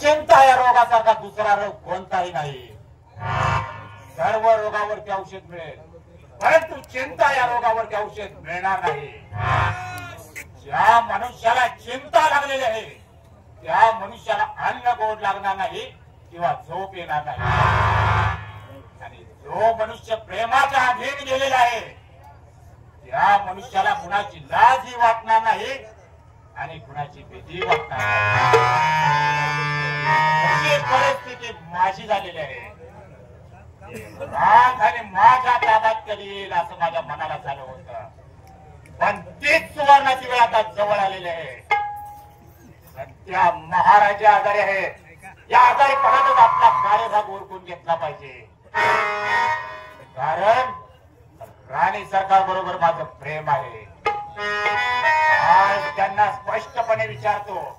चिंता या रोगासारखा दुसरा रोग कोणताही नाही. सर्व रोगावरती औषध मिळेल, परंतु चिंता या रोगावरती औषध मिळणार नाही. ज्या मनुष्याला चिंता लागलेली आहे त्या मनुष्याला अन्न गोड लागणार नाही किंवा झोप येणार नाही. आणि जो मनुष्य प्रेमाच्या अधीन गेलेला आहे त्या मनुष्याला कुणाची लाजही वाटणार नाही आणि कुणाची भीती वाटणार नाही. परिस्थिती माझी झालेली आहे. राग आणि माझ्या ताब्यात कधी येईल असं माझ्या मनाला झालं होतं, पण तीच सुवर्णाची वेळ आता जवळ आलेली आहे. सध्या महाराजा आजारी आहे. या आजारीपणातच आपला कार्यभाग उरकून घेतला पाहिजे. कारण राणी सरकार बरोबर माझं प्रेम आहे. आज त्यांना स्पष्टपणे विचारतो,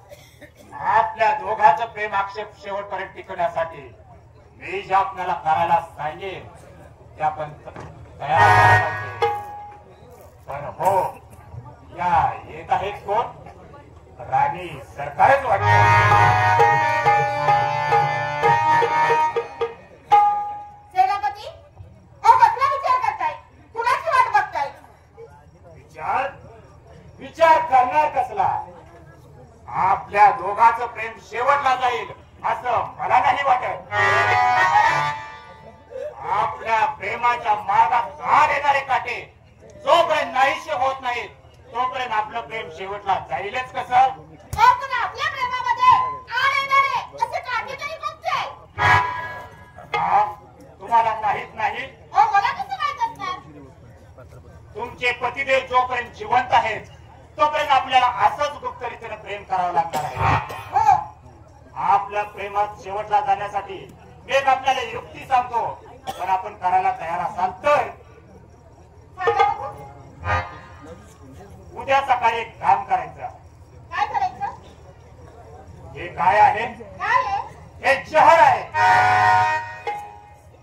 आपल्या दोघांचं प्रेम आक्षेप शेवटपर्यंत टिकवण्यासाठी मी जे आपल्याला करायला सांगेन ते आपण तयार करायला पाहिजे. पण हो, या येत आहेत कोण? राणी सरकारच वाटत. सेनापती, कसला विचार करताय? कुणाची वाट बघताय? विचार करणार कसला? आपल्या दोघांचं प्रेम शेवटला जाईल असं मला नाही वाटत. आपल्या प्रेमाच्या मार्गात आड येणारे काटे जोपर्यंत नाहीसे होत नाहीत तोपर्यंत आपलं प्रेम शेवटला जाईलच कसं? पण आपल्या प्रेमामध्ये आड येणारे असे काटे तरी कोणते? तुम्हाला माहित नाही? मला कसं माहित असणार? तुमचे पतिदेव जोपर्यंत जिवंत आहेत तोपर्यंत आपल्याला असंच गुप्तरीतीने प्रेम करावं लागणार आहे. आपल्या प्रेमात शेवटला जाण्यासाठी मी आपल्याला युक्ती सांगतो, पण आपण करायला तयार असाल तर उद्या सकाळी एक काम करायचं. काय करायचं? हे काय आहे? हे जहर आहे.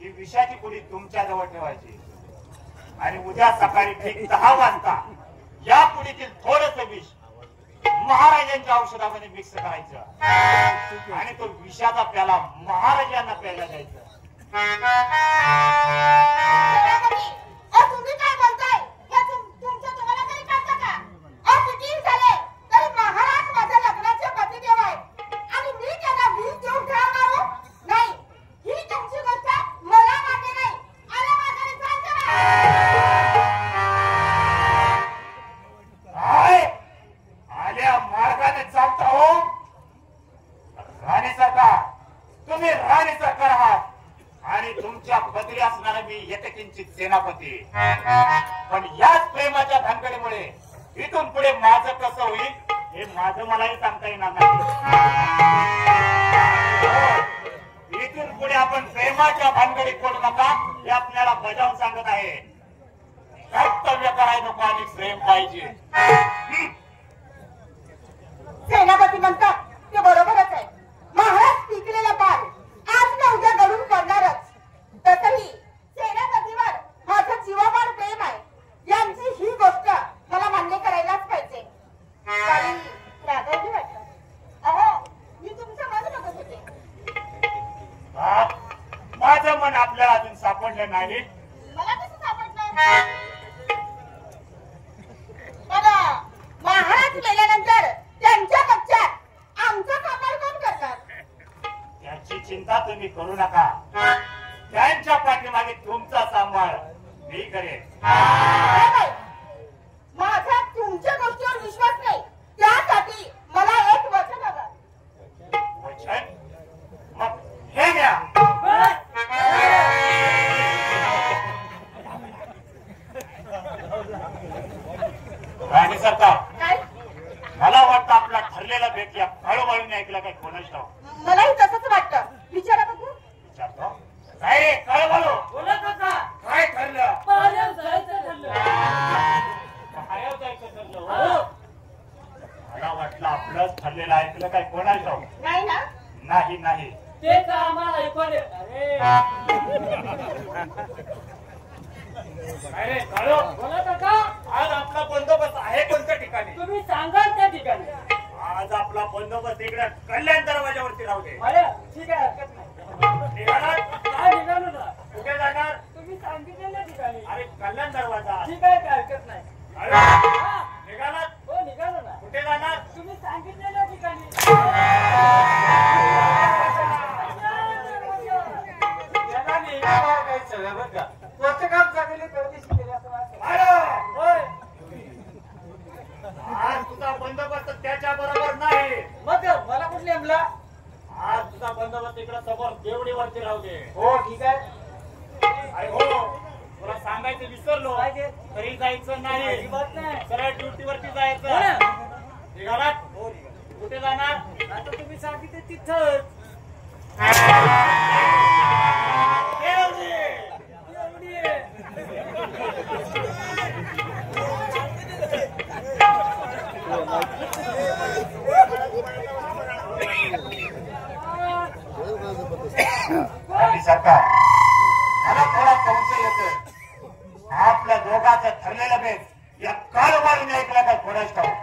ही विषाची पुडी तुमच्या जवळ ठेवायची आणि उद्या सकाळी ठीक 10 वाजता या पुडीतील थोडंसं विष महाराजांच्या औषधामध्ये मिक्स करायचं आणि तो विषाचा प्याला महाराजांना प्यायला द्यायचं. तुम्ही काय बोलताय? तुमच्या तुम्हाला तरी कळतं का? किती झाले तरी महाराज माझ्या लग्नाचे पतिदेव आहे आणि मी त्याला वीज देऊन ठेवणार नाही. ही तुमची गोष्ट मला मागे नाही. आल्या मागे आल्या मार्गाने चालता हो. राणी सरकार, तुम्ही राणी सरकार आहात आणि तुमच्या बदली असणारा मी यथकिंचित सेनापती. पण याच प्रेमाच्या भानगडीमुळे इथून पुढे माझं कसं होईल हे माझं मलाही सांगता येणार नाही. इथून पुढे आपण प्रेमाच्या भानगडीत पडू नका हे आपल्याला बजावून सांगत आहे. कर्तव्य करायला नको आणि प्रेम पाहिजे. सेनापती म्हणतात ते बरोबरच आहे. महाराज पिकलेला पाल आज ना उद्या गळून पडणारच. तसंही सेनापतीवर माझं जीवापाड प्रेम आहे. यांची ही गोष्ट मला मान्य करायलाच पाहिजे. रागावली वाटतं. अहो, मी तुमचं मन बघत होते. माझं मन आपल्याला अजून सापडलं नाही. मला कसं सापडलं? महाराज मेल्यानंतर त्यांच्या पश्चात आमचं कामार कोण करणार? त्याची चिंता तुम्ही करू नका. त्यांच्या पाठीमागे तुमचा सांभाळ मी करेन. माझा तुमच्या गोष्टीवर विश्वास नाही. त्यासाठी मला एक वचन हवं. वचन? मग हे घ्या. राणी सरकार, मला वाटतं आपला ठरलेला भेट या कळवळून ऐकला काही कोणाच ठाव. मलाही तसंच वाटतं. विचारा बघू. विचारतो काय रे? कळवळू बोलत होता. काय ठरलं? पाण्यात जायचं ठरलं. बाहेर जायचं ठरलं. मला वाटलं आपलंच ठरलेलं ऐकलं काय कोणाच ठाव. नाही ना? नाही नाही. ते का आम्हाला ऐकवले? अरे कळो. बोलत होता. आज आपला बंदोबस्त आहे कोणत्या ठिकाणी? तुम्ही सांगाल त्या ठिकाणी. आज आपला बंदोबस्त इकडे कल्याण दरवाजावरती राहू दे. अरे ठीक आहे, हरकत नाही. निघाला? काय निघालो ना, कुठे जाणार? तुम्ही सांगितलेल्या ठिकाणी. अरे कल्याण दरवाजा. ठीक आहे, काय हरकत नाही. अरे हा, निघाला? हो निघालो ना. कुठे जाणार? तुम्ही सांगितलेल्या ठिकाणी. याला निघावं काही सगळं बरं का. कोणतं काम चांगले परदेशी केले असं वाटतं. अरे होय, आज तुझा बंदोबस्त त्याच्या बरोबर नाही. मग मला कुठली नेमला? आज तुझा बंदोबस्त इकडे समोर देवडीवरती राहू दे. हो ठीक आहे. अरे हो, तुला सांगायचं विसरलो. काय ते? घरी जायचं नाही, अजिबात नाही. सरळ ड्युटीवरती हो जायचं. ना? निघाला? हो, निघालो. कुठे जाणार? आता तुम्ही सांगितले तिथंच. देवडी. एवढी आहे. आणि सरकार मला थोडा संशय येतोय. आपल्या दोघांचं ठरलेलं बेस या कारोबारीने ऐकला काय कोणाच ठाऊक.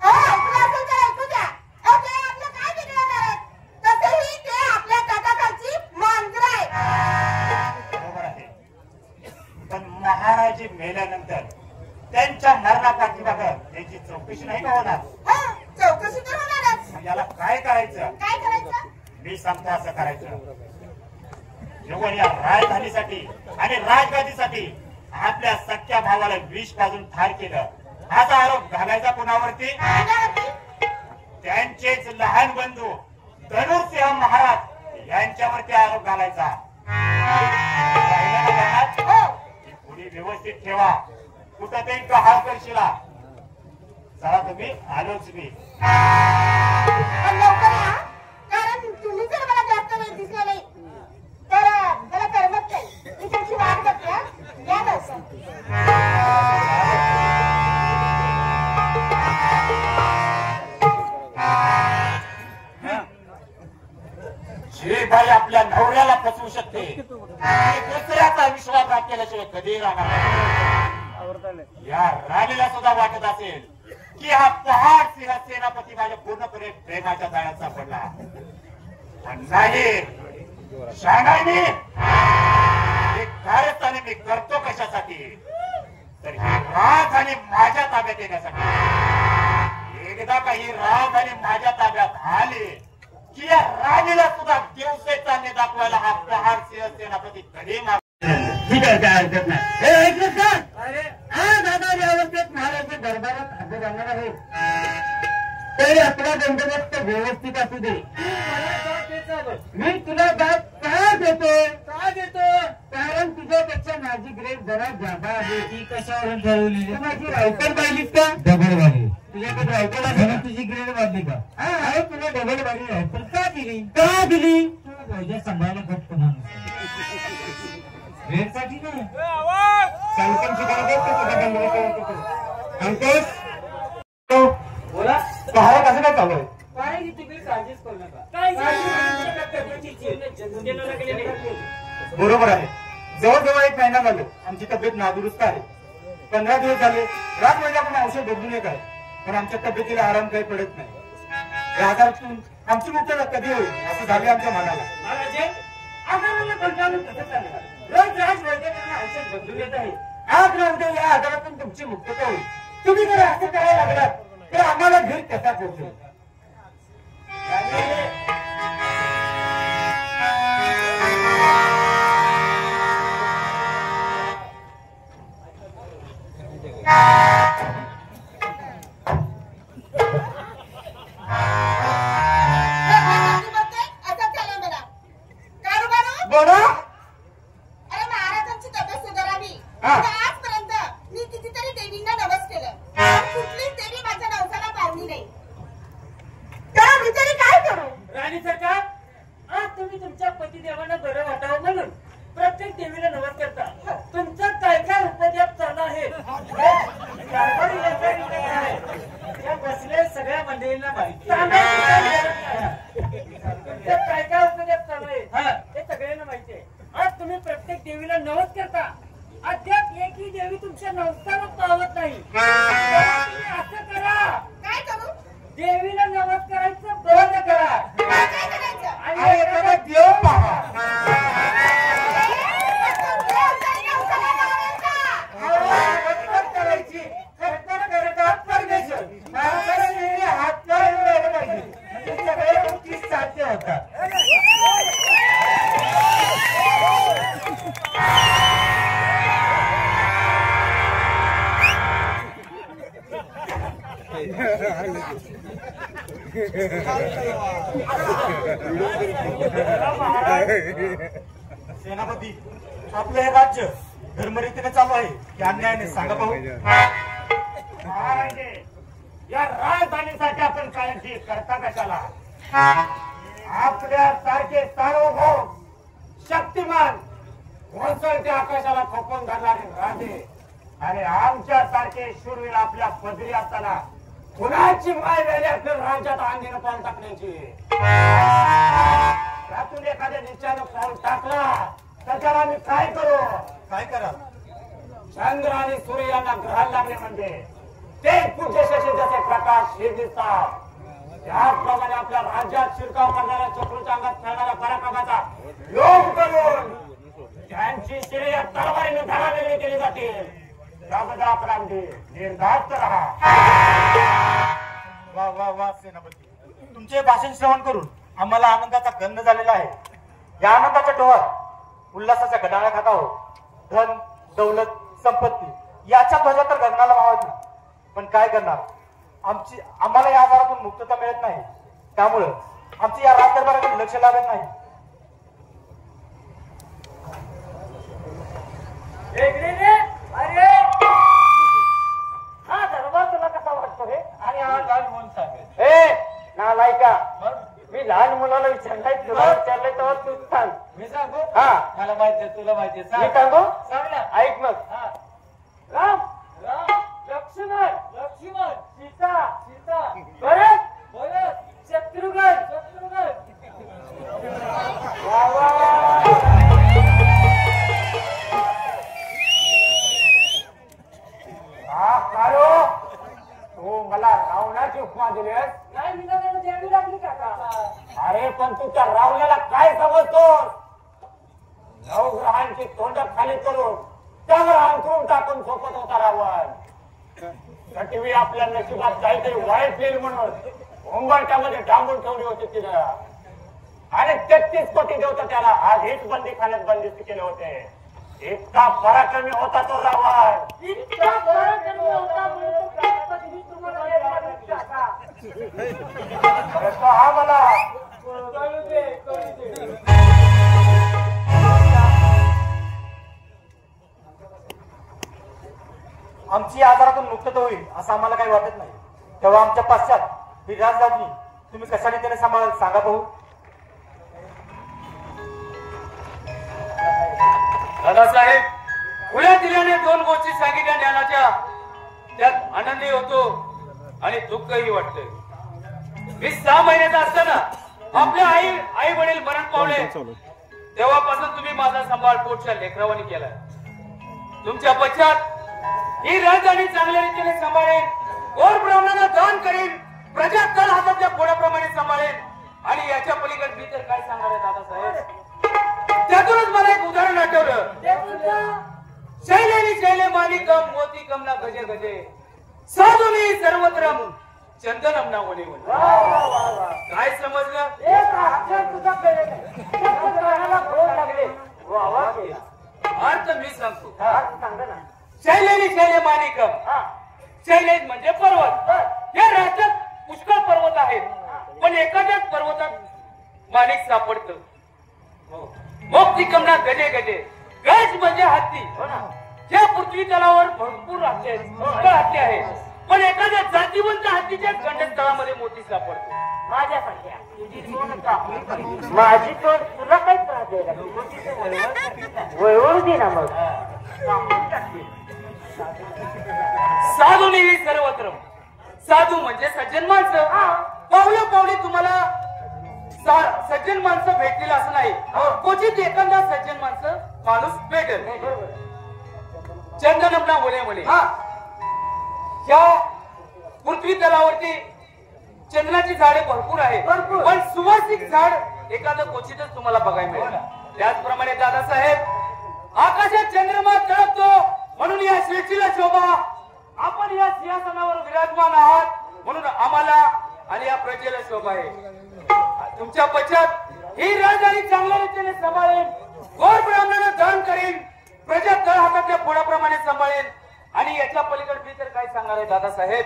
ऐकलं असेल तर ऐकू द्या. ते आपलं काय बिघडवणार आहेत? तसेही ते आपल्या तटाखालची मांजरं आहेत. बरोबर आहे, पण महाराजी मेल्यानंतर त्यांच्या मरणापाठीमागं त्यांची चौकशी नाही का होणार? हं, चौकशी तर होणारच. मग याला काय करायचं? काय करायचं? मी सांगतो असं करायचं. जेव्हा या राजधानीसाठी आणि राजगादीसाठी आपल्या सख्या भावाला विष पाजून ठार केलं, असा आरोप घालायचा कुणावरती? कोणावरती? त्यांचेच लहान बंधू धनुर्सिंह महाराज यांच्यावरती आरोप घालायचा. राहिलं ना ध्यानात? हो. ही पुढे व्यवस्थित ठेवा. कुठं ते हाल करशिला. चला तुम्ही, आलोच मी. पण लवकर या, कारण तुम्ही जर मला जास्त वेळ दिसला नाही तर मला करमत नाही. मी तुमची वाट बघते. हं? या लवकर. जी बाई आपल्या नवऱ्याला फसवू शकते, ती दुसऱ्याचा विश्वासघात केल्याशिवाय कधीही राहणार नाही. या राणीला सुद्धा वाटत असेल की हा पहाड सिंह सेनापती माझ्या पूर्णपणे प्रेमाच्या जाळ्यात सापडला. पण नाही, शानाने हे कारस्थाने मी करतो कशासाठी? तर ही राजधानी माझ्या ताब्यात येण्यासाठी. एकदा का ही राजधानी माझ्या ताब्यात आली की या राणीला सुद्धा दिवसे चांदणे दाखवायला हा पहाड सिंह सेनापती कधी माग. ठीक आहे, काय हरकत नाही. हे ऐकलं का? अरे हा दादा, या अवस्थेत महाराज दरबारात हजर राहणार आहे. तरी आपला बंदोबस्त व्यवस्थित असू दे. मला का द्यायचा बघ? मी तुला दाब का देतो? का देतो? कारण तुझ्यापेक्षा माझी ग्रेड जरा जादा आहे. ती कशावरून ठरवली? तू माझी रायफल पाहिलीस का? डबल वाली. तुझ्याकडे रायफल आहे ना? तुझी ग्रेड वाढली का? हा, तुला डबल वाली रायफल का दिली? का दिली? तुला वैद्य सांभाळायला फक्त ग्रेडसाठी नाही. सांगतो शिकायला देत का तुझ्या गंभीर सांगतोस? बोला. पहाड कसं काय चालू आहे? काय की तुम्ही काळजीच करू नका. काय जन्मदिनाला गेले नाही. बरोबर आहे. जवळजवळ 1 महिना झालो आमची तब्येत नादुरुस्त आहे. 15 दिवस झाले रात म्हणजे आपण औषध बदलून एक आहे, पण आमच्या तब्येतीला आराम काही पडत नाही. या आजारातून आमची मुक्तता कधी होईल असं झाले आमच्या मनाला. महाराजे, आजाराला कंटाळून कसं चालणार? रोज राज वैद्यकांना औषध बदलून येत आहे. आज ना उद्या या आजारातून तुमची मुक्तता होईल. तुम्ही जर असं करायला लागलात तर आम्हाला धीर कसा पोहोचेल? असं झालं मला. कारूबारू? बोला. अरे महाराजांची तब्येत सुधारावी हा. तर आजपर्यंत मी कितीतरी देवींना नवस केलं, पण कुठलीच देवी माझ्या नवसाला पावली नाही. तर मी तरी काय करू? राणी सरकार, आज तुम्ही तुमच्या पतिदेवांना बरं वाटावं म्हणून प्रत्येक देवीला नवस करता. तुमचा काय काय उपद्याप चालू आहे कारभारी यंत्रणेने काय? या बसलेल्या सगळ्या मंडळींना माहिती आहे. तुमचा काय काय उपद्याप चालू आहे हे सगळ्यांना माहिती आहे. आज तुम्ही प्रत्येक देवीला नवस करता, अद्याप एकही देवी तुमच्या नवसाला पावत नाही. तर तुम्ही असं करा, काय करू? देवीला नवस होतात. सेनापती, आपलं हे राज्य धर्मरीतीने चालू आहे की अन्यायाने? सांगा पाहू. महाराजे, या राजधानीसाठी आपण काळजी करता कशाला? आपल्या सारखे सार्वभौम शक्तिमान कोसळते आकाशाला खोपून धरणारे राजे आणि आमच्या सारखे शूरवीर आपल्या पदरी असताना कुणाची माय झाली आपल्या राज्यात अंधीनं पाऊल टाकण्याची? त्यातून एखाद्या निश्चयानं पाऊल टाकला तर त्याला आम्ही काय करू? काय करा? चंद्र आणि सूर्य यांना ग्रहण लागले म्हणजे ते पूज्य शशी जसे प्रकाश हे दिसतात, त्याचप्रमाणे आपल्या राज्यात शिरकाव करणाऱ्या चक्रूच्या अंगात खेळणाऱ्या पराक्रमाचा योग करून त्यांची शिरे या तलवारीने धडावेगळी केली जातील. त्याबद्दल आपण अगदी निर्धास्त राहा. वा वा वा सेनापती, तुमचे भाषण श्रवण करून आम्हाला आनंदाचा गंध झालेला आहे. या आनंदाच्या डोहात उल्हासाच्या गडाळ्या खात आहोत. धन, दौलत, संपत्ती याच्या ध्वजा तर गगनाला मावत नाही. पण काय करणार, आम्हाला या आजारातून मुक्तता मिळत नाही. त्यामुळं आमची या राजदरबाराकडे लक्ष लागत नाही. अरे हा दरबार तुला कसा वाटतो रे? आणि हा लहान म्हणून सांगेल. ए नालायका, मी लहान मुलाला विचारलाय, तुला विचारलंय तेव्हा तू सांग. मी सांगू? हा मला माहितीये, तुला माहितीये. मी सांग. सांगू? सांग ना. ऐक मग. हा. राम, राम, लक्ष्मण, लक्ष्मण, सीता, सीता, भरत, भरत, शत्रुघ्न. शत्रुघ्न. वा वा वा. तू मला रावणाची उपमा दिलीस? नाही मी तर द्यावी लागली काका. अरे पण तू त्या रावणाला काय समजतोस? नवग्रहांची तोंड खाली करून त्यावर अंतरून टाकून झोपत होता रावण. सटवी आपल्या नशिबात काहीतरी वाईट येईल म्हणून उंबरठ्यामध्ये डांबून ठेवली होती तिनं. आणि 33 कोटी देवता त्याला आधीच बंदीखान्यात बंदिस्त केले होते. इतका पराक्रमी होता तो रावण. इतका पराक्रमी होता म्हणून त्यापद्धतीने तुम्हाला द्यावी लागली काका. अरे तो हा मला कळू दे, कळू दे. आमची या आजारातून मुक्तता होईल असं आम्हाला काही वाटत नाही. तेव्हा आमच्या पश्चात ही राजधानी तुम्ही कशा रीतीने सांभाळाल? सांगा पाहू. दादासाहेब, खुल्या दिल्याने 2 गोष्टी सांगितल्या ज्ञानाच्या, त्यात आनंदही होतो आणि दुःखही वाटते. मी 6 महिन्याचा असताना आपल्या आई वडील मरण पावले, तेव्हापासून तुम्ही माझा सांभाळ पोटच्या लेकरावानी केला. तुमच्या पश्चात ही राजधानी चांगल्या रीतीने सांभाळेन, गोर ब्राह्मणांना दान करेन, प्रजा तळ हाताच्या पोळाप्रमाणे सांभाळेन. आणि याच्या पलीकडे मी तर काय सांगणार आहे दादासाहेब? त्यातूनच मला एक उदाहरण आठवलं. शैलेनी शैले माणिकम मोतीकम ना गजे गजे, साधुनी सर्वत्र चंदनम ना ओले ओले. काय समजलं? एक अक्षर तुझा कळले नाही. कानाला भोग लागले. वा वा केला. अर्थ मी सांगतो. सांग ना. शैलेनी शैले माणिकम, शैलेश म्हणजे पर्वत. या राज्यात पुष्कळ पर्वत आहेत, पण एखाद्याच पर्वतात माणिक सापडतं. मोक्तिकम ना गजे गजे, गज म्हणजे हत्ती. या पृथ्वी तलावर भरपूर हत्ती आहेत, पण एखाद्या जातीवंत हत्तीच्या गंडस्थळामध्ये मोती सापडतो. माझ्यासारख्या तुझी तोंड कापली पाहिजे. माझी तोंड तुला काही त्रास द्यायला वळवळू दे ना मग. साधूने ही सर्वत्र. साधू म्हणजे सज्जन माणसं. पावलं पावली तुम्हाला सज्जन माणसं भेटतील असं नाही, क्वचित एखादा सज्जन माणूस भेटेल. चंदनमना ओले ओले. या पृथ्वी तलावरती चंदनाची झाडे भरपूर आहेत, पण सुवासिक झाड एखादं क्वचितच तुम्हाला बघायला मिळेल. त्याचप्रमाणे दादासाहेब, आकाशात चंद्रमा तळपतो म्हणून या स्वेच्छेला शोभा. आपण या सिंहासनावर विराजमान आहात म्हणून आम्हाला आणि या प्रजेला शोभा आहे. तुमच्या पश्चात ही राजधानी चांगल्या रीतीने सांभाळेन, गोर ब्राह्मणांना दान करेन, प्रजा तळ हातातल्या फोडाप्रमाणे सांभाळेन आणि याच्या पलीकडे मी तर काय सांगणार आहे दादासाहेब.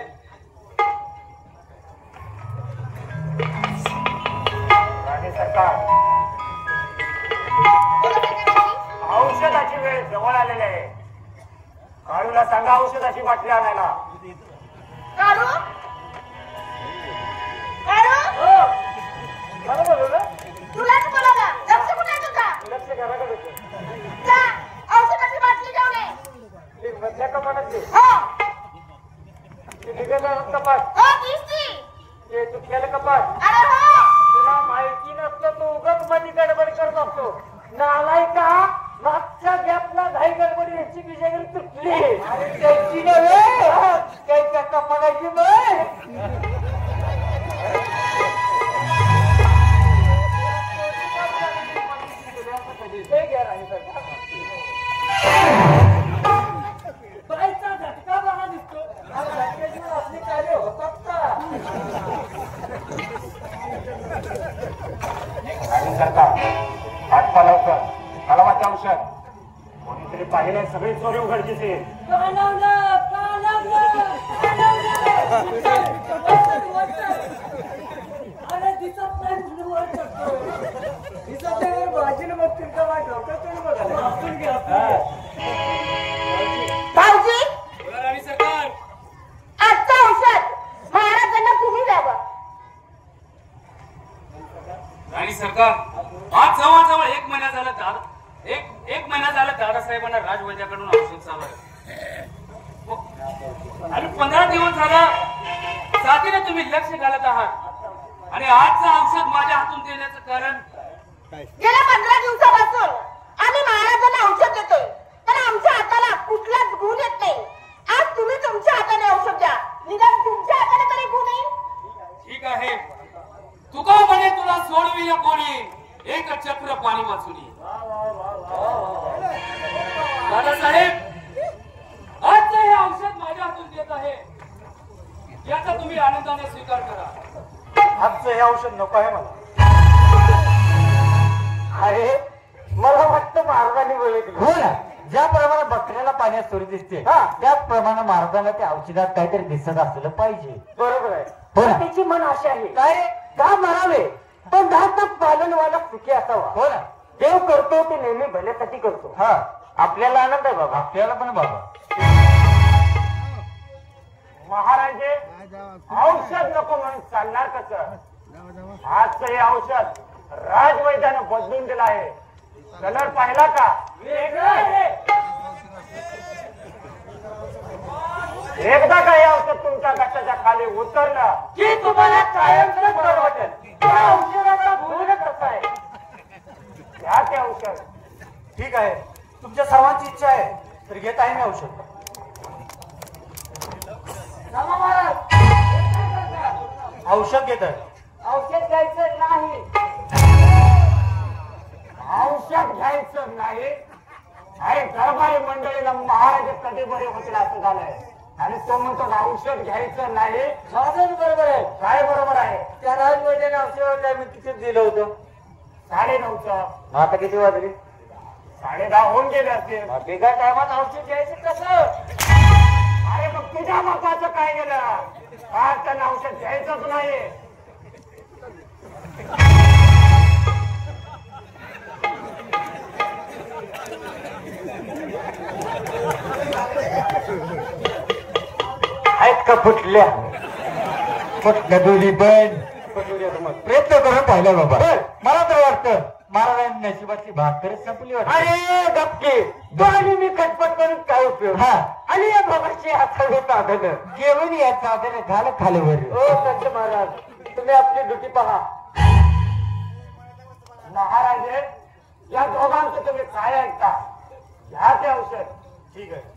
राणे सरकार, औषधाची वेळ जवळ आलेली आहे. काळूला सांगा औषधाची बाटली आणायला. काढू काढू तुलाच बोलावलं. लक्ष कुठे आहे तुझा? लक्ष घराकडे जा, औषधाची बाटली घेऊन ये. मधल्या कपाटाची हो कपाट, हो तीच ती. ते चुकलेलं कपाट. अरे हो, तुला माहिती नसतं तू उगाच मध्ये गडबड करत असतो. नालाय का मागच्या गॅपला घाई गडबडी ह्याची बिजागरी तुटली. अरे त्याची नव्हे, त्याच्या कपाटाची बाईचा झटका बघा दिसतो. असली कार्य होतात का? सरकार आठवा लवकर मला वाटतं औषध कोणीतरी पाहिलं. सगळी चोरी उघडकीच आहे. अरे दिसत नाही म्हणून वर चढतो. दिसत नाही वर बाजूला बघतील का माझ्या डोक्यात तुम्ही बघा. आपण घ्या, भाऊजी बोला राणी सरकार. आजचं औषध महाराजांना तुम्ही द्यावं. राणी सरकार, आज जवळजवळ एक महिना झाला दादासाहेबांना राजवैद्याकडून औषध चालू आहे आणि 15 दिवस झाला साथीने तुम्ही लक्ष घालत आहात आणि आजचं औषध माझ्या हातून देण्याचं कारण गेल्या 15 दिवसापासून आम्ही महाराजांना औषध देतोय, पण आमच्या हाताला कुठलाच गुण येत नाही. आज तुम्ही तुमच्या हाताने औषध द्या, निदान तुमच्या हाताने तरी गुण येईल. ठीक आहे. तुका म्हणे तुला सोडविला कोणी, एक चक्र पाणी वाचुनी. दादासाहेब, आजचं हे औषध माझ्या हातून देत आहे, याचा तुम्ही आनंदाने स्वीकार करा. आजचं हे औषध नको आहे मला. अरे मला वाटतं महाराजांनी ओळखलं. हो ना, ज्याप्रमाणे बकऱ्याला पाण्यात चोरी दिसते त्याचप्रमाणे महाराजांना त्या औषधात काहीतरी दिसत असलं पाहिजे. बरोबर आहे. हो ना, त्याची मन अशी आहे काय का मारावे पण दात पालनवाला सुखी असावा. हो ना, देव करतो ते नेहमी भल्यासाठी करतो. हा, आपल्याला आनंद आहे बाबा. आपल्याला पण बाबा. महाराजे औषध नको म्हणून चालणार कसं? आजचं हे औषध राजवैद्यानं बदलून दिलं आहे. कलर पाहिला का? वेगळं आहे. एकदा का हे औषध तुमच्या गटाच्या खाली उतरलं की तुम्हाला कायमच बरं वाटेल. त्या औषधाचा गुणच असा आहे. घ्या ते औषध. ठीक आहे, तुमच्या सर्वांची इच्छा आहे तर घेत आहे मी औषध. औषध घेत आहे. औषध घ्यायचं नाही. औषध घ्यायचं नाही. अरे दरबारी मंडळीला महाराज कधी बरे होतील असं झालंय आणि तो म्हणतो औषध घ्यायचं नाही. माझं बरोबर आहे. काय बरोबर आहे? त्या राजवैद्याने औषध काय मी तिथेच दिलं होतं. 9:30. आता किती वाजले? 10:30 होऊन गेले असतील. बेगा टायमात औषध घ्यायचं कसं? अरे मग तुझ्या मताचं काय गेलं? का त्यांना औषध घ्यायचंच नाही? आहेत का फुटल्या? फुटल्या दोन्ही पण प्रयत्न करून पाहिला बाबा. मला तर वाटतं महाराजांनी नशिबातली भाकरच संपली वाटत. अरे गपके तो आणि मी खटपट करून काय उपयोग? हा, आणि या बाबाची हाताने साधन घेऊन या साधन झालं खालीवर. ओ सच्च महाराज, तुम्ही आपली ड्युटी पहा. महाराजे, या दोघांचं तुम्ही काय ऐकता? घ्या ते औषध. ठीक आहे.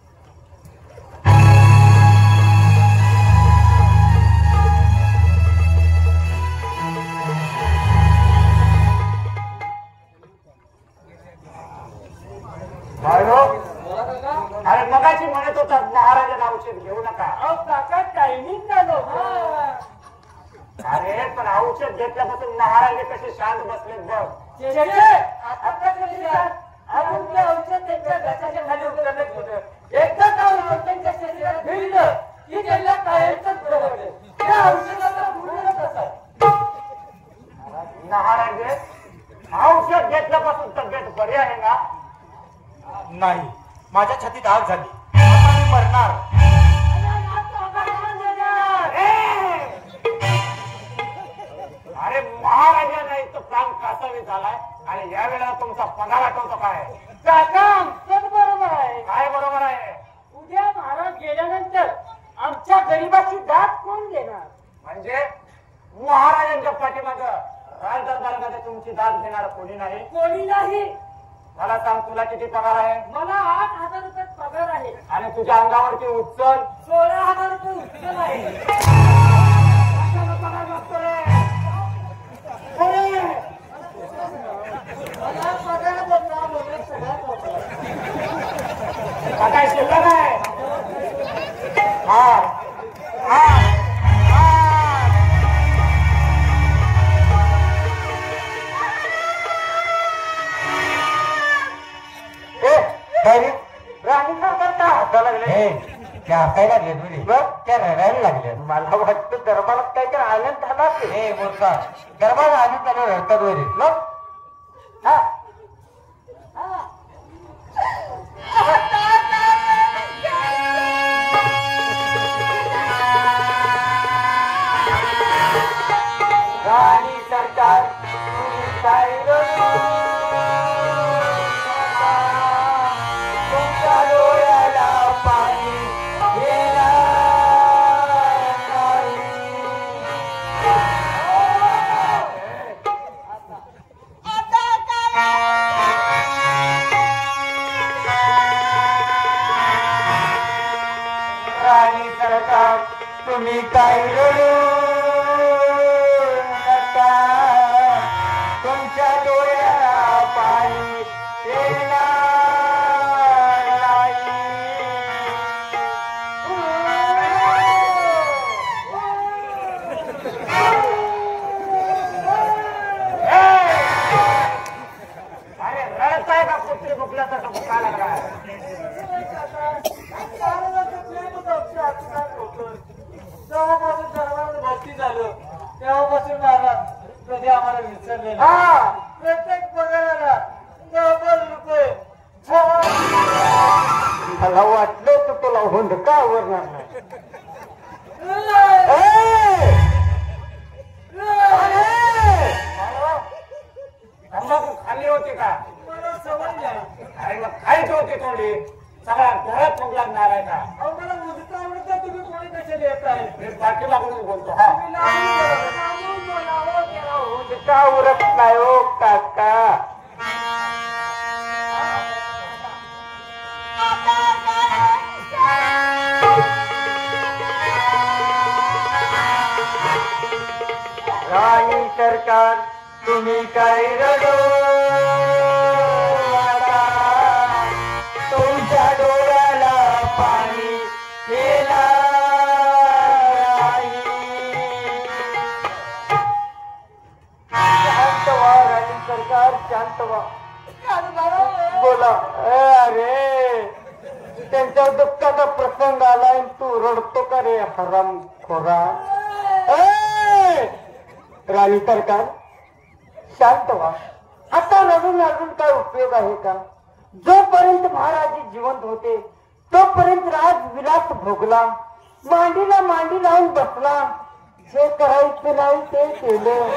अरे मगाशी म्हणत होता महाराजांना औषध घेऊ नका. काका टायमिंग झालो. अरे पण औषध घेतल्यापासून महाराजे कसे शांत बसलेत बघ. अजून ते औषध त्यांच्या घशाच्या खाली उतरलं होतं. एकदा का औषध त्यांच्या शरीरात भिडलं की त्यांना कायमचंच बरं वाटेल. त्या औषधाचा गुणच असा. महाराजे औषध घेतल्यापासून तब्येत बरी आहे ना? नाही, माझ्या छातीत आग झाली. आता मी मरणार. अरे महाराजा नाही तो काम कासावी झालाय आणि या वेळेला तुमचा पगार आठवतो काय? काका आमचंच बरोबर आहे. काय बरोबर आहे? उद्या महाराज गेल्यानंतर आमच्या गरीबाची दाद कोण देणार? म्हणजे महाराजांच्या पाठीमाग राजदरबारामध्ये तुमची दाद घेणार कोणी नाही? कोणी नाही. मला सांग, तुला किती पगार आहे? मला 8,000 रुपये पगार आहे. आणि तुझ्या अंगावरती उचल 16,000 रुपये उत्पन्न आहे. पगार नसतो रे. मला पगार होता म्हणून सगळ्यात होता. काय शिल्लक आहे? हा राणी करता हाताला लागले. त्या हसायला लागले तुम्ही. त्या रडायला लागले. मला वाटतं दरबारात काहीतरी आनंद झाला. हे बोलता गरबाला आधी त्याला रडतात वगैरे. मग हा राणी सरकार तुमच्या डोळ्याला पाणी राणी सरकार तुम्ही काय रडू नका. तुमच्या डोळ्याला पाणी येणार नाही. अरे रडताय का? कुत्री बुकल्याचा बुका लागला. तेव्हापासून सर्वांना भक्ती झालं. तेव्हापासून महाराज कधी आम्हाला विसरले नाही. हा प्रत्येक पगाराला 90 रुपये. मला वाटलं तर तुला हुंदका आवरणार नाही. तंबाखू खाल्ली होती का? मला सवय नाही. अरे मग खायची होती थोडी. सगळ्या घरात मग लागणार आहे का? अहो, मला मुदत आवडतं. तुम्ही कोणी कशाला येत आहे? मी पाठीमागून बोलतो. हा तुम्ही लांबून बोलावं, त्याला हो. हुंदका उरत नाही हो काका. राणी सरकार तुम्ही काय रडू नका. तुमच्या डोळ्याला पाणी येणार नाही. शांत व्हा राणी सरकार, शांत व्हा. बोला. अरे त्यांच्या दुःखाचा प्रसंग आलाय, तू रडतो का रे हराम खोरा? राणी सरकार शांत व्हा. आता रडून अजून काय उपयोग आहे का? जोपर्यंत महाराज जिवंत होते तोपर्यंत राज विलास भोगला, मांडीला मांडी लावून बसला. जे करायचं नाही ते केलं.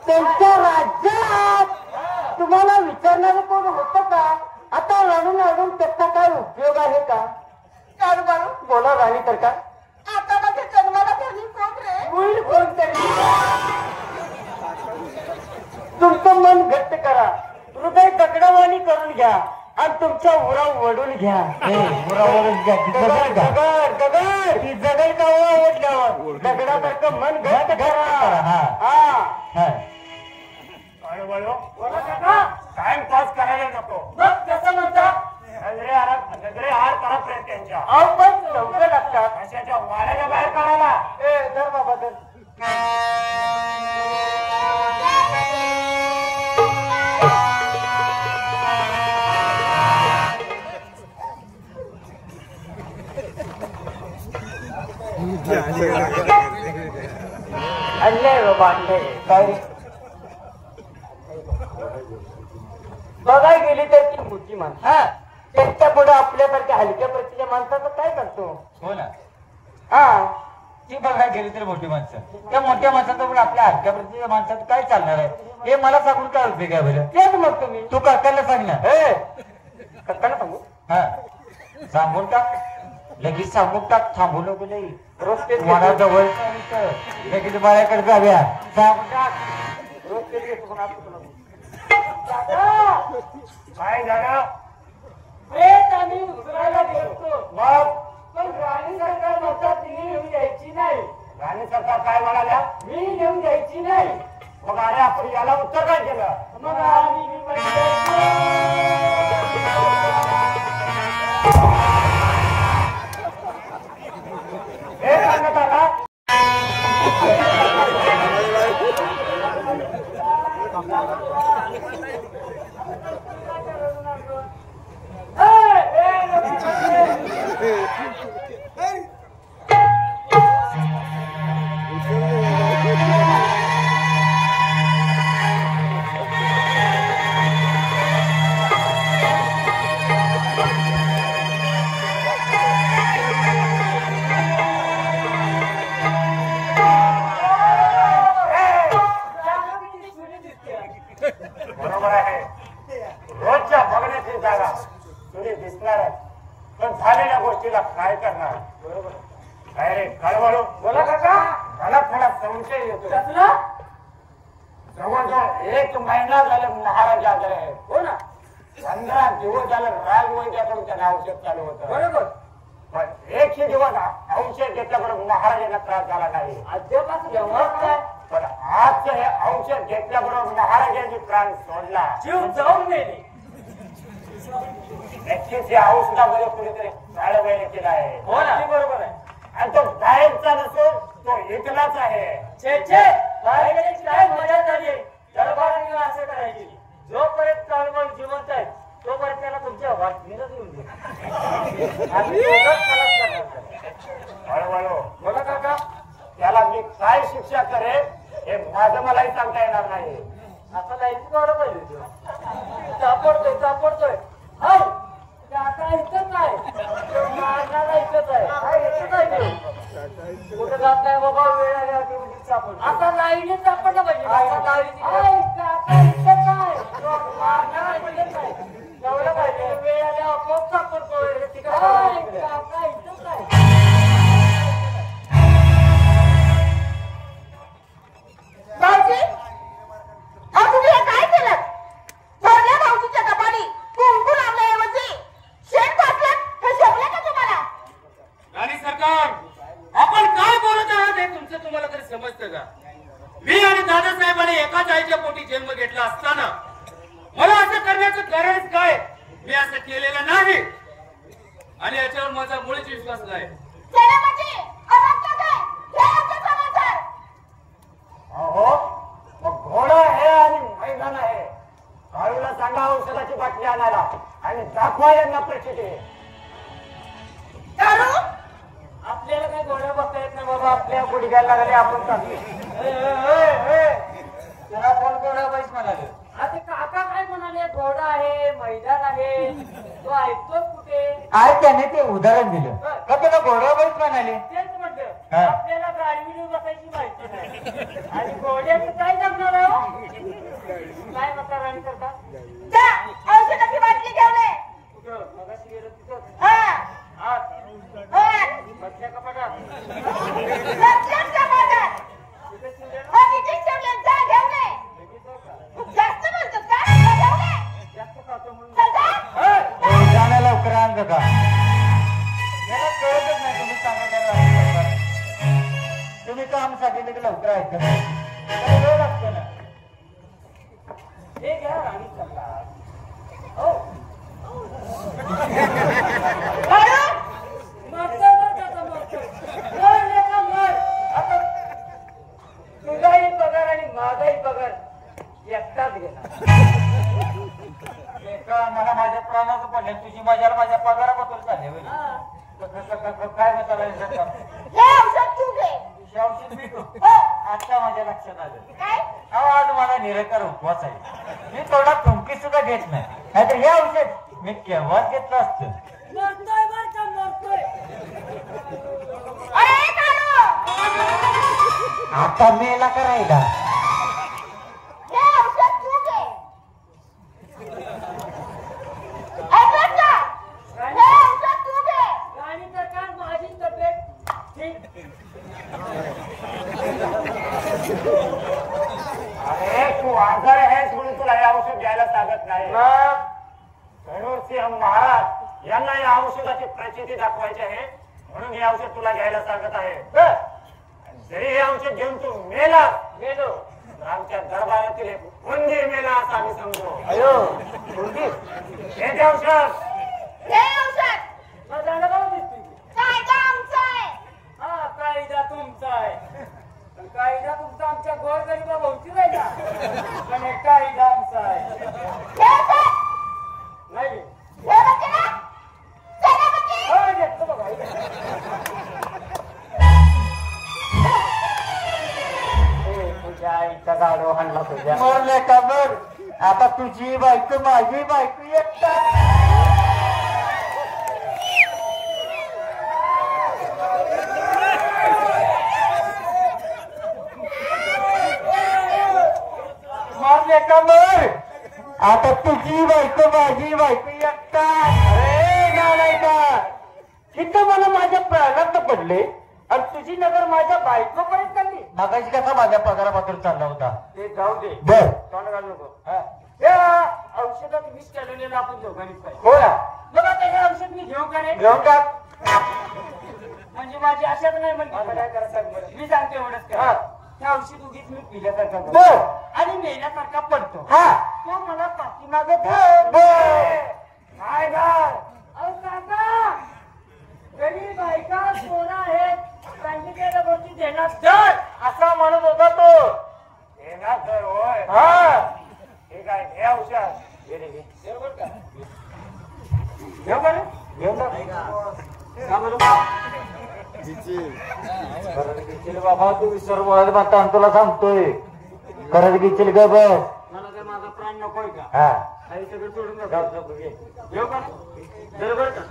त्यांच्या राज्यात तुम्हाला विचारणारे कोण होतं का? आता रडून रडून त्याचा काय उपयोग आहे का? बोला राणी सरकार. आता माझ्या जन्माला धनी कोण रे? होईल कोणतरी. तुमचं मन घट्ट करा, हृदय दगडवाणी करून घ्या आणि तुमच्या उरा वडून घ्या. उरावरून घ्या. ती जगल का? दगड दगड ती जगल का ओढल्यावर? दगडासारखं मन घट्ट करा. हा. टाइमपास करायला नको. मग कसं म्हणता? नजरे हार करा त्यांच्या. अहो, पण लवकर लागतात. कशाच्या वाऱ्याच्या बाहेर काढायला. ए धर बाबा धर. वाटलंय काय रे? बघाय गेली तर ती मोठी माणसं हा त्यांच्या पुढे आपल्यासारख्या हलक्या प्रतीच्या माणसाचं काय करतो? हो ना, हा ती बघायला गेली तर मोठी माणसं, त्या मोठ्या माणसाचं पण आपल्या हलक्या प्रतीच्या माणसाचं काय चालणार आहे? हे मला सांगून काय उपयोग आहे बरं? तेच मग तुम्ही तू काकांना सांग ना. कक्काला सांगू हा सांगून टाक, लगेच सांगून टाक, थांबू नको नाही. रोज तेच मला जवळ लगेच माझ्याकडे जाऊया, सांगून टाक. रोज तेच घेतो पण आज कुठं नको. काय झालं? प्रेत आम्ही उचलायला गेलो मग पण राणी सरकार म्हणतात तिने येऊन द्यायची नाही. राणी सरकार काय म्हणाल्या? मी येऊन द्यायची नाही. मग अरे आपण याला उत्तर काय केलं? मग आम्ही मी हे सांगत आला. बरोबर आहे, रोजच्या बघण्याची जागा तुझी दिसणार आहे, पण झालेल्या गोष्टीला काय करणार? बरोबर काय रे कळवळू? बोला काका. मला थोडा संशय येतो. कसला? जवळजवळ 1 महिना झाला महाराज आजारी आहे. हो ना 15 दिवस झालं राजवैद्याकडून त्यांना औषध चालू होतं. बरोबर. पण 1 दिवस औषध घेतल्याबरोबर महाराजांना त्रास झाला नाही. अद्यापासून एवढंच काय पण आज हे औषध घेतल्याबरोबर महाराजांनी प्राण सोडला. जीव जाऊन गेले. नक्कीच या औषधामध्ये कुणीतरी काळवेळ केला आहे. हो ना बरोबर आहे. आणि तो गायबचा नसून तो इथलाच आहे. छे छे बाहेरची काय मजा झाली. दरबाराने असं करायची. जोपर्यंत चालवण जिवंत आहे तोपर्यंत त्याला तुमच्या वाटणीलाच येऊन द्या. आम्ही दोघंच खलास करणार. हळूहळू बोला काका. त्याला मी काय शिक्षा करेन हे माझं मलाही सांगता येणार नाही. असं लाईट वाढ पाहिजे. सापडतोय हाय काका इथंच आहे. मारणारा इथंच आहे. हाय इथंच आहे. कुठं जात नाही बाबा, वेळ आल्या सापडतो. आता लाईनीत सापडलं पाहिजे. हाय काका इथंच आहे. मारणारा इथंच आहे. एवढं पाहिजे. वेळ आल्या आपोआप सापडतोय. हाय काका इथंच आहे. भाऊजी, अहो तुम्ही हे काय केलं? थोरल्या भाऊजीच्या कपाळी कुंकू लावल्याऐवजी शेण घातलं. हे शोभलं का तुम्हाला? राणी सरकार, आपण काय बोलत आहात हे तुमचं तुम्हाला तरी समजतं का? मी आणि दादासाहेबांनी एकाच आईच्या पोटी जन्म घेतला असताना मला असं करण्याचं कारण काय? मी असं केलेलं नाही आणि याच्यावर माझा मुळीच विश्वास नाही. सेनापती, अनंत काय? हे आमचे समाचार. अहो मग घोडा आहे आणि मैदान आहे. काळूला सांगा औषधाची बाटली आणायला आणि दाखवा यांना प्रचिती. दारू? आपल्याला काय गोड्या बसता येत नाही बाबा. आपल्या गुडघ्याला लागले आपण चालू. त्याला कोण कोणा पैसे म्हणाले? आता काका काय म्हणाले? घोडा आहे, मैदान आहे. तो ऐकतो कुठे? आज त्याने ते उदाहरण दिलं का त्याला घोडा पैसे म्हणाले? तेच म्हणतो. हा. आपल्याला गाडीवर बसायची माहिती नाही आणि घोड्याचं काय जमणार आहे हो? काय म्हणता राणी करता? जा, औषधाची बाटली घेऊन ये. कुठं? मगाशी गेलो तिथं. हा, आत. हा. मधल्या कपाटात. लक्षात ठेवा माझ्या. तिथे शिवलेलं. हो, तिथेच ठेवले. जा, घेऊन ये. लगेच जाऊ का? जास्त बोलतोस का? जा, घेऊन ये. जास्त खातो म्हणून. चल, जा. जाण्या लवकर आण का? याला कळतच नाही तुम्ही सांगायला. तुम्ही काम सांगितलं की लवकर ऐकत नाही. त्याला वेळ लागतो ना. हे घ्या राणी सरकार. हो. दारू? मरतोय बरं का आता मरतोय. मर लेका मर. आता तुझाही पगार आणि माझाही पगार एकटाच घेणार. एका मला माझ्या प्राणाचं पडले, तुझी माझ्या माझ्या पगाराबद्दल चालले होय. हा. काय म्हणता हे औषध तू घे. औषध मी घेऊ. हो. आता माझ्या लक्षात आलं. काय अहो आज माझा निरंकार उपवास आहे. मी थोडा तुमकी सुद्धा घेत नाही. नाहीतर हे औषध मी केव्हाच घेतलं असतं. मरतोय बर का मरतोय. अरे काढू आता मेला करायला हे औषध तू घे. ऐकलं का? हे औषध तू घे. आणि तर काय माझी तब्येत ठीक. अरे तू आजार आहेस म्हणून तुला हे औषध घ्यायला सांगत नाही. धनुर्सिंह महाराज यांना या औषधाची प्रचिती दाखवायची आहे म्हणून हे औषध तुला घ्यायला सांगत आहे. जरी हे औषध घेऊन तू मेलो तर आमच्या दरबारातील एक मंदिर मेला असं आम्ही समजू. हे ते औषध. हे औषध माझा अनुभव दिसतोय. कायदा आमचा आहे. हा कायदा तुमचा आहे. पण कायदा तुमचा आमच्या गोरगरीबा भोवती नाही का? पण हे कायदा आमचा आहे. हे घे. नाही हे बघ ना. सेनापती. हो, घेतो बघा. तुझ्या आईचा गाडो हाणला तुझ्या. मरले का मर. आता तुझी बायको माझी बायको एकटा. मारले का मर. आता तुझी बायको माझी बायको एकटा. अरे नाही का तिथं मला माझ्या प्राणात पडले आणि तुझी नगर माझ्या बायको पर्यंत चालली. मागाशी कसा माझ्या पगारापासून चालला होता. ते जाऊ दे. बर तोंड घालू नको. हा. या औषधात विष केलेलं आपण दोघांनीच पाहिजे. हो ना मग आता हे औषध मी घेऊ का रे? घेऊन टाक. म्हणजे माझी आशाच नाही म्हणजे काय करायचं. मी सांगते एवढंच हा. का हे औषध उगीच मी पिल्यासारखा करतो. बर आणि मेल्यासारखा पडतो. हा तो मला पाठीमागे धर. काय गं? अहो काका गरीब बायका पोरं आहेत सांगितलेल्या गोष्टी देणार चल असा म्हणत होता तो. येणार तर होय. हा ठीक आहे हे औषध. बरोबर का? घेऊ का रे? घेऊन टाक. का बरं? करत घेशील बाबा तू विसर बोलायला म्हणता तुला सांगतोय. करत घेशील ग बस. मला काय माझा प्राण नकोय का? हा काही सगळं सोडून जाऊ. घेऊ का रे? बरोबर का?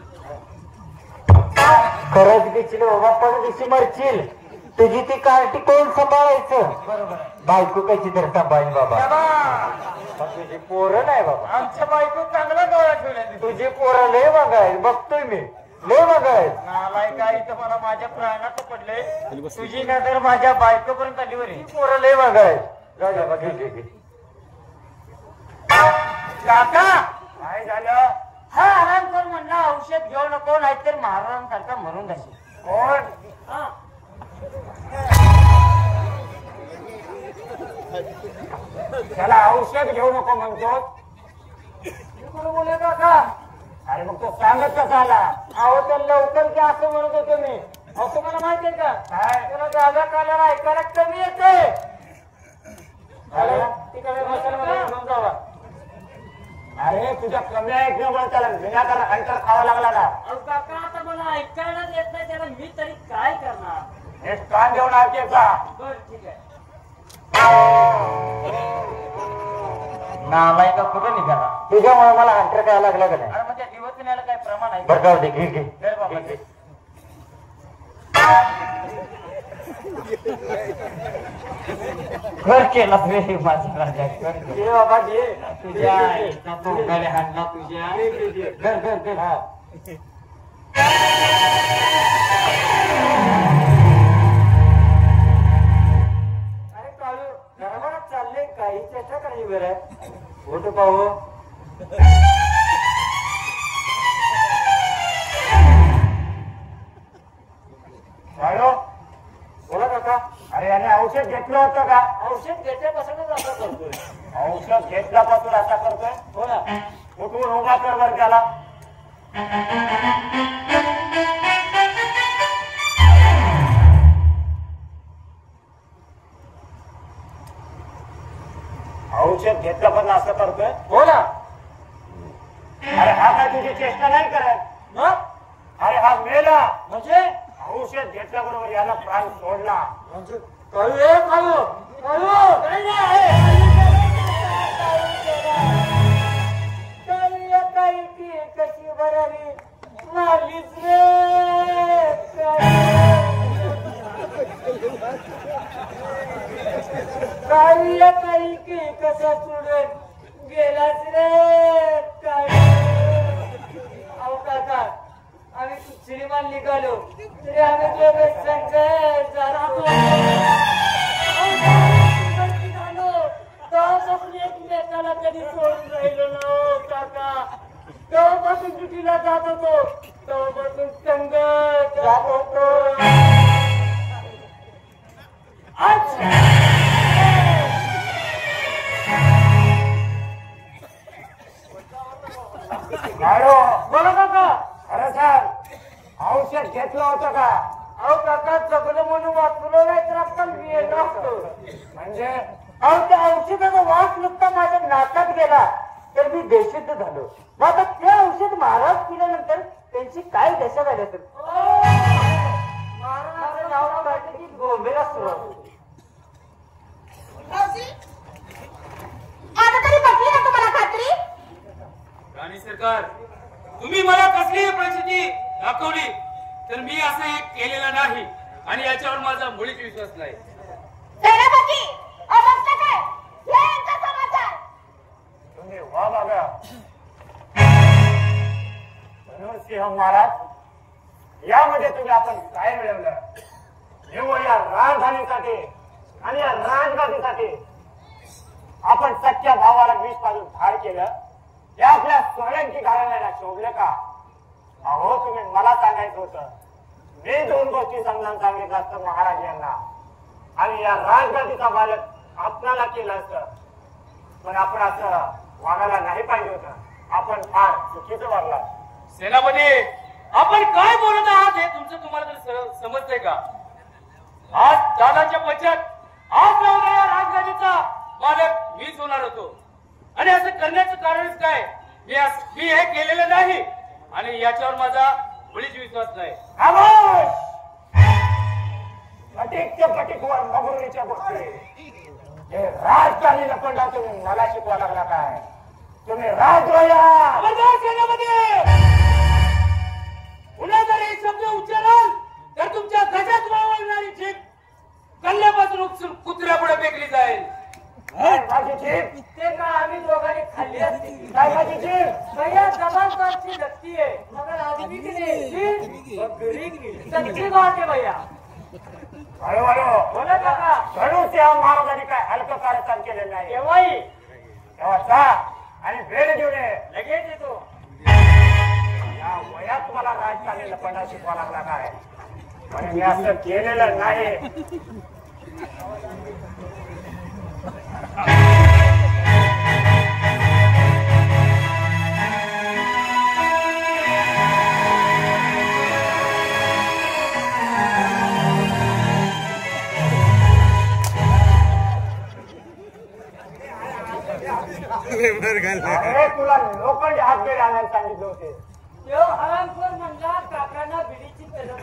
करत घेशील बाबा पण दिशी मरशील. तुझी ती कार्टी कोण सांभाळायचं. बरोबर. बायको कशी तर सांभाळीन बाबा. पण तुझी पोरं नाही बाबा. आमच्या बायको चांगला गळा ठेवल्या. तुझी पोरं लय बघाय बघतोय मी लय बघाय. नालाय काय इथं मला माझ्या प्राणात पडले. तुझी नजर माझ्या बायकोपर्यंत आली बरी. पोरं लय बघाय. जा जा घे घे घे. काका काय झालं? हा आराम कर म्हणला औषध घेऊ नको नाहीतर महाराजांसारखा म्हणून जाशील. कोण? हा त्याला औषध घेऊ नको म्हणतो. कोण बोलले काका? अरे मग तो सांगत कसा आला? अहो तर लवकर की असं म्हणत होतो मी. अहो तुम्हाला माहितीये का काय? त्याला गाजा काढायला ऐकायला कमी येते. तिकडे मसाला घेऊन जावा. अरे तुझ्या कमी ऐकण्यामुळे त्याला विनाकारण अंतर खावा लागला ना. अहो काका आता मला ऐकायलाच येत नाही त्याला मी तरी काय करणार. हे कान घेऊन ऐकायचा. बर ठीक आहे. नालाय का कुठं निघाला. तुझ्यामुळे मला अंतर करायला लागला का नाही. अरे म्हणजे दिवस पिण्याला काय प्रमाण आहे. बरं जाऊ दे घे घे दे बाबा, घे, घे. घर केला रे माझा राजा घर केला. घे बाबा घे. तुझ्या आईचा तोंडाने हाणला तुझ्या. घर घर घर. हा. अरे काळू घराघरात चालले काही चेष्टा काही बरं होतो पाहू. हॅलो. बोला काका. अरे याने औषध घेतलं होतं का? औषध घेतल्यापासूनच असं करतोय. औषध घेतल्यापासून असा करतोय. हो ना. उठून उभा कर बर त्याला. औषध घेतल्यापासून असं करतोय. हो ना. अरे हा काय तुझी चेष्टा नाही करत. मग अरे हा मेला. म्हणजे औषध घेतल्याबरोबर याला प्राण सोडला. म्हणजे काळू ए काळू काळू काय नाही. काही की कशी बराली मारलीच रे. काही की कसा सोडून गेलाच रे. काय अहो काका आम्ही श्रीमान निघालो तरी आम्ही दोघे संघ झालो. तेव्हापासून एकमेकाला कधी सोडून राहिलो ना काका. तेव्हापासून ड्युटीला जात होतो तेव्हापासून संघ जात होतो. बोला काका. खरं सांग औषध घेतलं होतं का? अहो काका जगलं म्हणून वाचलो नाही तर आपण गेलो असतो. म्हणजे अहो त्या औषधाचा वास नुकता माझ्या नाकात गेला तर मी बेशुद्ध झालो. मग आता ते औषध महाराज पिल्यानंतर त्यांची काय दशा झाली असेल. महाराजांचं नाव काढलं की गोंबेला सुरुवात होती. भाऊजी, आता तरी पटली ना तुम्हाला खात्री? राणी सरकार, तुम्ही मला कसलीही परिस्थिती दाखवली तर मी असं एक केलेलं नाही आणि याच्यावर माझा मुळीच विश्वास नाही. सेनापती, अवस्था काय? हे यांचा समाचार. तुम्ही वा बघा सिंह महाराज, यामध्ये तुम्ही आपण काय मिळवलं? केवळ या राजधानीसाठी आणि या राजगादीसाठी आपण सख्या भावाला विष पाजून ठार केलं. या आपल्या सोळंकी घराण्याला शोभलं का? अहो तुम्ही मला सांगायचं होतं. मी दोन गोष्टी समजावून सांगितलं असतं महाराज यांना आणि या राजगादीचा मालक आपणाला केलं असतं. पण आपण असं वागायला नाही पाहिजे होतं. आपण फार चुकीचं वागला. सेनापती, आपण काय बोलत आहात हे तुमचं तुम्हाला तर समजतंय का? आज दादाच्या पश्चात आज लावलेल्या राजगादीचा मालक मीच होणार होतो आणि असं करण्याचं कारणच काय? मी हे केलेलं नाही आणि याच्यावर माझा मुळीच विश्वास नाही. फटिकच्या फटिकवर मगुरीच्या गोष्टी हे राजकारणी लपंडा तुम्ही मला शिकवा लागला काय? तुम्ही राजरोया पुन्हा जर हे शब्द उच्चाराल तर तुमच्या गजात वळवळणारी जीभ गल्ल्यापासून उपसून कुत्र्यापुढे फेकली जाईल. माझी जीभ ते का आम्ही दोघांनी खाल्ली असती. काय माझी जीभ? भैया जबरदस्ती लगती है मगर आदमी की नहीं सच्ची बात है भैया. हळूहळू बोला काका. धनुष्य महाराजांनी काय हलकं कारस्थान केलेलं नाही. केव्हाही तेव्हा जा आणि भेट घेऊन ये. लगेच येतो. या वयात मला राजकारणी लपंडा शिकवा लागला काय? आणि मी असं केलेलं नाही. अरे तुला लोखंडी हात बेड आणायला सांगितले होते. तो हरामखोर म्हणला काकांना बिडीची तलब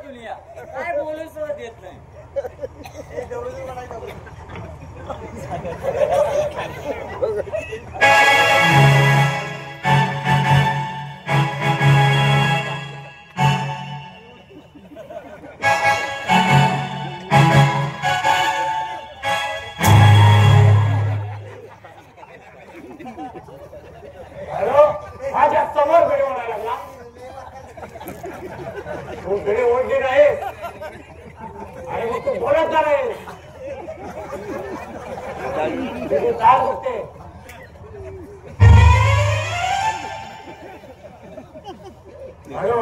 दुनिया काय बोलून सुद्धा देत नाही. हॅलो, माझ्या समोर भिडी ओढायला लागला. तू भिडी ओढली नाहीस आणि मग तू बोलत का नाही? भिडी काय बघते? हॅलो,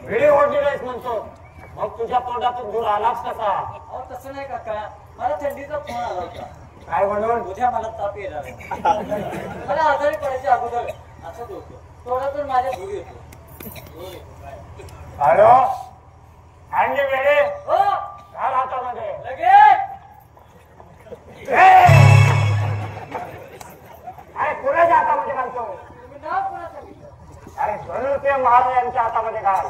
भिडी ओढली नाहीस म्हणतो, मग तुझ्या तोंडातून दूर आलाच कसा? अहो तसं नाही काका, मला थंडीचा फोन आला होता. काय म्हणून? उद्या मला ताप येणार आहे. मला आजारी पडायच्या अगोदर असंच होतं. तोंडातून माझ्या धुरी होतो. हॅलो, आणली वेळे हो घाल हातामध्ये. लगेच. अरे कुणाच्या हातामध्ये घालतो? आणि धनुष्य महाराज यांच्या हातामध्ये घाल.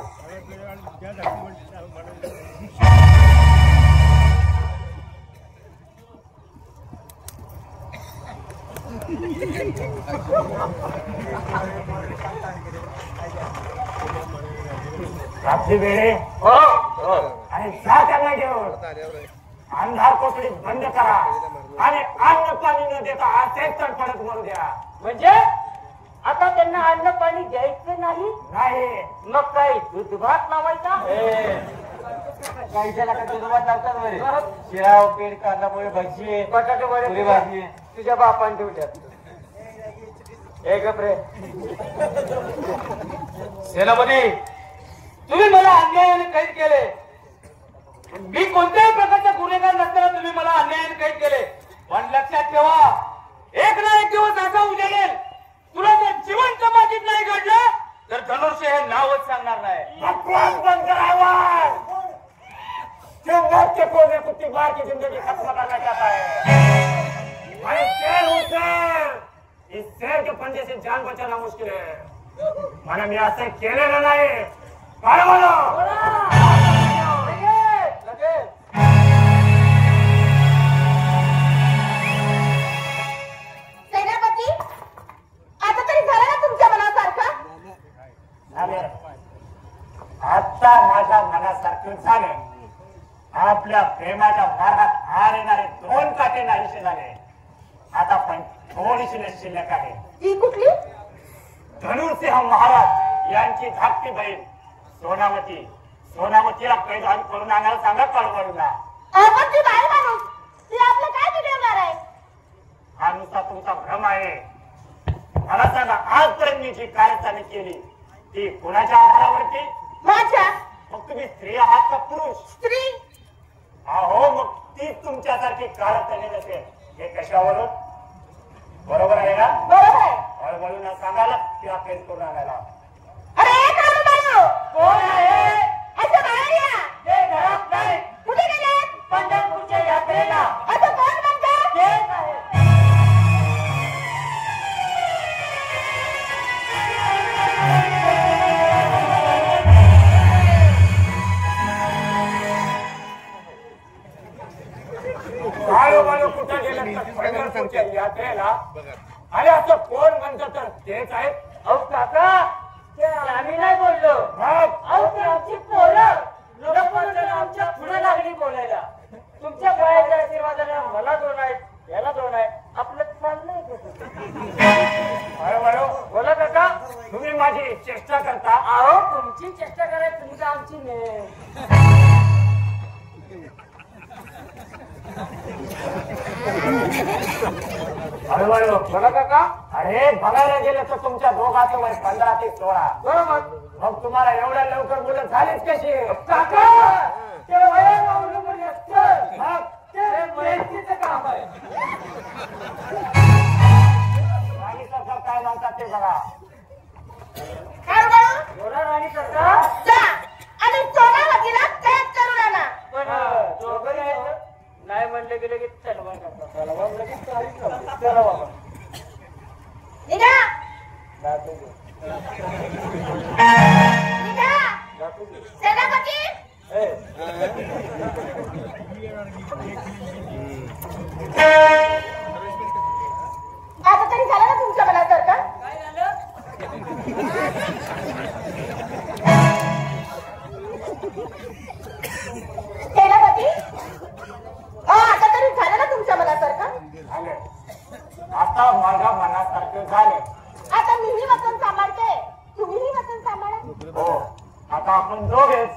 रात्री वेळे आणि जा त्यांना घेऊन अंधार कोठडीत बंद करा आणि अन्न पाणी न देता असेच तडफडत मरू द्या. म्हणजे आता त्यांना अन्न पाणी द्यायचं नाही? नाही. मग काही दूध भात लावायचा? पैशाला काय तुझं लावतात बरे. शिराव पेड कांदा पोळी भजी बटाटे वडे भाजी तुझ्या बापाने ठेवल्यात. हे गप्रे सेनापती, तुम्ही मला अन्यायाने कैद केले. मी कोणत्याही प्रकारचा गुन्हेगार नसताना तुम्ही मला अन्यायाने कैद केले. पण लक्षात ठेवा, एक ना एक दिवस असा उजेडेल, तुला जर जिवंत मातीत नाही घडलं तर धनुष्य हे नावच सांगणार नाही. बकवास बंद करावा. के कोने कुत्ती मार की जिंदगी खत्म करना चाहता है. भाई शेर हूँ शेर. इस शेर के पंजे से जान बचाना मुश्किल है. मैंने मी असं केलेलं नाही. काय बोलो सेनापती, आता तरी झालं ना तुमच्या मनासारखं? आता माझ्या मनासारखे झाले. आपल्या प्रेमाच्या मार्गात हार येणारे 2 काटे नाहीसे झाले. आता पण थोडीशी शिल्लक आहे. ही कुठली? धनुर्सिंह महाराज यांची धाकटी बहीण सोनावती. सोनावतीला कैद करून आणायला सांगा कळवळूला. आपण ती बाई माणूस, ती आपलं काय बिघडवणार आहे? हा नुसता तुमचा भ्रम आहे. मला सांगा, आजपर्यंत मी जी कारस्थाने केली ती कुणाच्या आधारावरती? माझ्या. मग तुम्ही स्त्री आहात का पुरुष? स्त्री. अहो, मग ती तुमच्यासारखी कारस्थाने नसेल. हे कशावरून? बरोबर आहे ना? बरोबर आहे. हळूहळू सांगायला तिला कैद करून आणायला. अरे काळू, कोण आहे? असं बाहेर या. ते घरात नाही, कुठे गेले? पंढरपूरच्या यात्रेला. असं कोण म्हणतं? तेच आहे. हळूहळू कुठं गेलं तर पंढरपूरच्या यात्रेला. अरे असं कोण म्हणतं तर तेच आहेत. अहो काका, ते आम्ही नाही बोललो. मग अहो ती आमची पोरं लोकांना आमच्या पुढे लागली बोलायला. तुमच्या पायाच्या आशीर्वादाने मला 2 आहेत, याला 2 आहे. आपलं चाललंय कसं? हळूहळू बोला काका. तुम्ही माझी चेष्टा करता. अहो तुमची चेष्टा करायची, तुम्ही तर आमची नाही. हळूहळू बोला काका. अरे बघायला गेलं तर तुमच्या दोघांचं वय 15 ते 16. बरोबर. मग तुम्हाला एवढ्या लवकर मुलं झालीच कशी? काका, ते वयाला अवलंबून असतं. मग ते वैयक्तिक काम आहे. राणी सरकार काय म्हणतात ते बघा. हळूहळू बोला राणी सरकार. जा आणि सोनावतीला कैद करून आणा. पण दोघं यायचं नाही म्हणले गेले की तलवार करतात. तलवार म्हणलं की चालीच लावतात. चला बाबा. निघा. निघा. सेनापती. आता तरी झालं ना तुमच्या मनासारखं? काय झालं? सेनापती, आता तरी झालं ना तुमच्या मनासारखं? झाले. आता माझ्या मनासारखे झाले. आता मीही वचन सांभाळते, तुम्हीही वचन सांभाळा. हो, आता आपण दोघेच